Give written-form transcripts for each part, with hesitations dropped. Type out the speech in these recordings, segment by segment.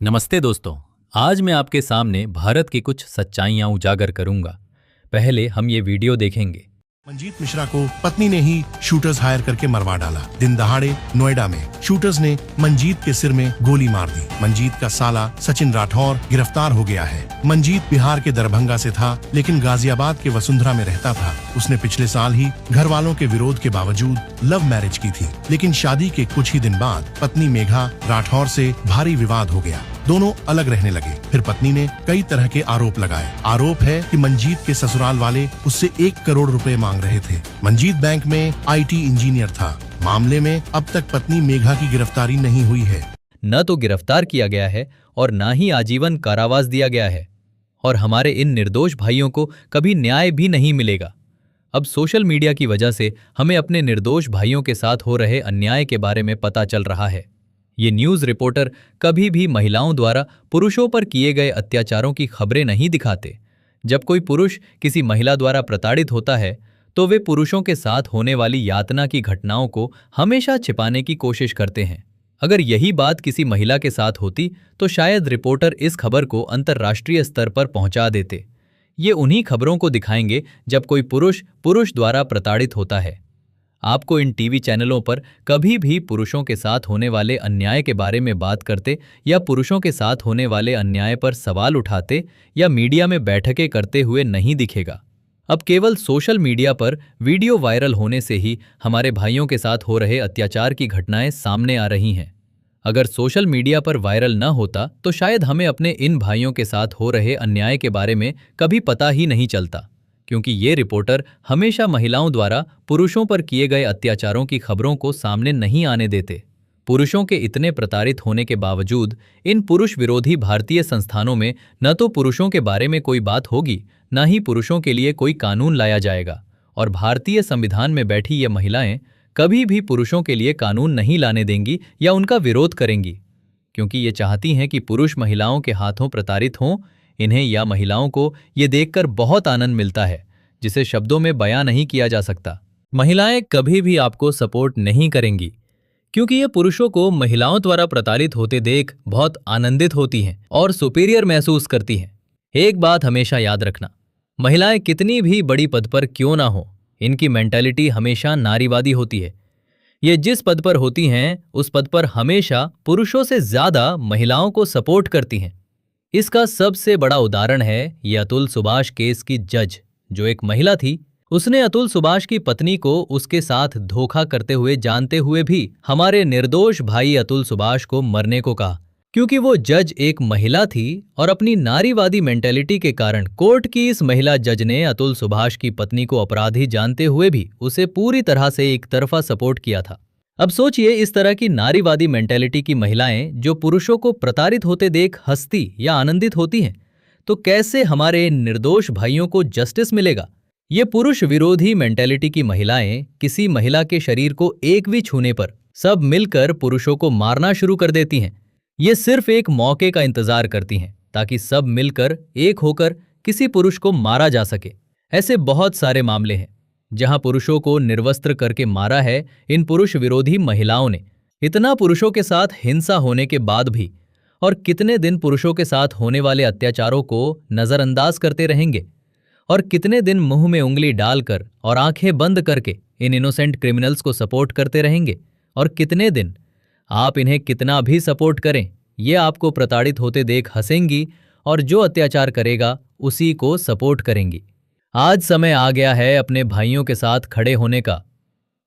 नमस्ते दोस्तों। आज मैं आपके सामने भारत की कुछ सच्चाइयां उजागर करूंगा। पहले हम ये वीडियो देखेंगे। मंजीत मिश्रा को पत्नी ने ही शूटर्स हायर करके मरवा डाला। दिन दहाड़े नोएडा में शूटर्स ने मंजीत के सिर में गोली मार दी। मंजीत का साला सचिन राठौर गिरफ्तार हो गया है। मंजीत बिहार के दरभंगा से था, लेकिन गाजियाबाद के वसुंधरा में रहता था। उसने पिछले साल ही घर वालों के विरोध के बावजूद लव मैरिज की थी, लेकिन शादी के कुछ ही दिन बाद पत्नी मेघा राठौर से भारी विवाद हो गया। दोनों अलग रहने लगे। फिर पत्नी ने कई तरह के आरोप लगाए। आरोप है कि मंजीत के ससुराल वाले उससे 1 करोड़ रुपए मांग रहे थे। मंजीत बैंक में IT इंजीनियर था। मामले में अब तक पत्नी मेघा की गिरफ्तारी नहीं हुई है। न तो गिरफ्तार किया गया है और न ही आजीवन कारावास दिया गया है, और हमारे इन निर्दोष भाइयों को कभी न्याय भी नहीं मिलेगा। अब सोशल मीडिया की वजह से हमें अपने निर्दोष भाइयों के साथ हो रहे अन्याय के बारे में पता चल रहा है। ये न्यूज़ रिपोर्टर कभी भी महिलाओं द्वारा पुरुषों पर किए गए अत्याचारों की खबरें नहीं दिखाते। जब कोई पुरुष किसी महिला द्वारा प्रताड़ित होता है तो वे पुरुषों के साथ होने वाली यातना की घटनाओं को हमेशा छिपाने की कोशिश करते हैं। अगर यही बात किसी महिला के साथ होती तो शायद रिपोर्टर इस खबर को अंतर्राष्ट्रीय स्तर पर पहुंचा देते। ये उन्हीं खबरों को दिखाएंगे जब कोई पुरुष द्वारा प्रताड़ित होता है। आपको इन टीवी चैनलों पर कभी भी पुरुषों के साथ होने वाले अन्याय के बारे में बात करते या पुरुषों के साथ होने वाले अन्याय पर सवाल उठाते या मीडिया में बैठकें करते हुए नहीं दिखेगा। अब केवल सोशल मीडिया पर वीडियो वायरल होने से ही हमारे भाइयों के साथ हो रहे अत्याचार की घटनाएं सामने आ रही हैं। अगर सोशल मीडिया पर वायरल न होता तो शायद हमें अपने इन भाइयों के साथ हो रहे अन्याय के बारे में कभी पता ही नहीं चलता, क्योंकि ये रिपोर्टर हमेशा महिलाओं द्वारा पुरुषों पर किए गए अत्याचारों की खबरों को सामने नहीं आने देते। पुरुषों के इतने प्रताड़ित होने के बावजूद इन पुरुष विरोधी भारतीय संस्थानों में न तो पुरुषों के बारे में कोई बात होगी, न ही पुरुषों के लिए कोई कानून लाया जाएगा। और भारतीय संविधान में बैठी ये महिलाएं कभी भी पुरुषों के लिए कानून नहीं लाने देंगी या उनका विरोध करेंगी, क्योंकि ये चाहती हैं कि पुरुष महिलाओं के हाथों प्रताड़ित हों। इन्हें या महिलाओं को ये देखकर बहुत आनंद मिलता है, जिसे शब्दों में बयां नहीं किया जा सकता। महिलाएं कभी भी आपको सपोर्ट नहीं करेंगी, क्योंकि ये पुरुषों को महिलाओं द्वारा प्रताड़ित होते देख बहुत आनंदित होती हैं और सुपीरियर महसूस करती हैं। एक बात हमेशा याद रखना, महिलाएं कितनी भी बड़ी पद पर क्यों ना हो, इनकी मेंटालिटी हमेशा नारीवादी होती है। ये जिस पद पर होती हैं उस पद पर हमेशा पुरुषों से ज्यादा महिलाओं को सपोर्ट करती हैं। इसका सबसे बड़ा उदाहरण है ये अतुल सुभाष केस की जज, जो एक महिला थी। उसने अतुल सुभाष की पत्नी को उसके साथ धोखा करते हुए जानते हुए भी हमारे निर्दोष भाई अतुल सुभाष को मरने को कहा, क्योंकि वो जज एक महिला थी और अपनी नारीवादी मेंटेलिटी के कारण कोर्ट की इस महिला जज ने अतुल सुभाष की पत्नी को अपराधी जानते हुए भी उसे पूरी तरह से एक तरफा सपोर्ट किया था। अब सोचिए, इस तरह की नारीवादी मेंटेलिटी की महिलाएं जो पुरुषों को प्रताड़ित होते देख हंसती या आनंदित होती हैं, तो कैसे हमारे निर्दोष भाइयों को जस्टिस मिलेगा। ये पुरुष विरोधी मेंटेलिटी की महिलाएं किसी महिला के शरीर को एक भी छूने पर सब मिलकर पुरुषों को मारना शुरू कर देती हैं। ये सिर्फ एक मौके का इंतजार करती हैं ताकि सब मिलकर एक होकर किसी पुरुष को मारा जा सके। ऐसे बहुत सारे मामले हैं जहां पुरुषों को निर्वस्त्र करके मारा है इन पुरुष विरोधी महिलाओं ने। इतना पुरुषों के साथ हिंसा होने के बाद भी, और कितने दिन पुरुषों के साथ होने वाले अत्याचारों को नजरअंदाज करते रहेंगे, और कितने दिन मुंह में उंगली डालकर और आंखें बंद करके इन इनोसेंट क्रिमिनल्स को सपोर्ट करते रहेंगे, और कितने दिन आप इन्हें कितना भी सपोर्ट करें, ये आपको प्रताड़ित होते देख हंसेंगी और जो अत्याचार करेगा उसी को सपोर्ट करेंगी। आज समय आ गया है अपने भाइयों के साथ खड़े होने का,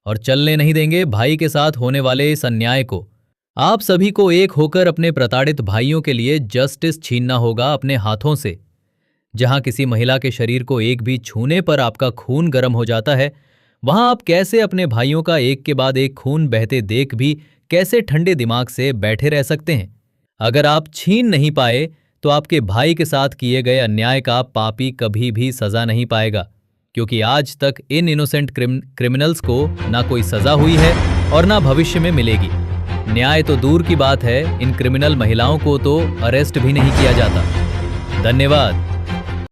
और चलने नहीं देंगे भाई के साथ होने वाले इस अन्याय को। आप सभी को एक होकर अपने प्रताड़ित भाइयों के लिए जस्टिस छीनना होगा अपने हाथों से। जहां किसी महिला के शरीर को एक भी छूने पर आपका खून गर्म हो जाता है, वहां आप कैसे अपने भाइयों का एक के बाद एक खून बहते देख भी कैसे ठंडे दिमाग से बैठे रह सकते हैं। अगर आप छीन नहीं पाए तो आपके भाई के साथ किए गए अन्याय का पापी कभी भी सजा नहीं पाएगा, क्योंकि आज तक इन इनोसेंट क्रिमिनल्स को ना कोई सजा हुई है और ना भविष्य में मिलेगी। न्याय तो दूर की बात है, इन क्रिमिनल महिलाओं को तो अरेस्ट भी नहीं किया जाता। धन्यवाद।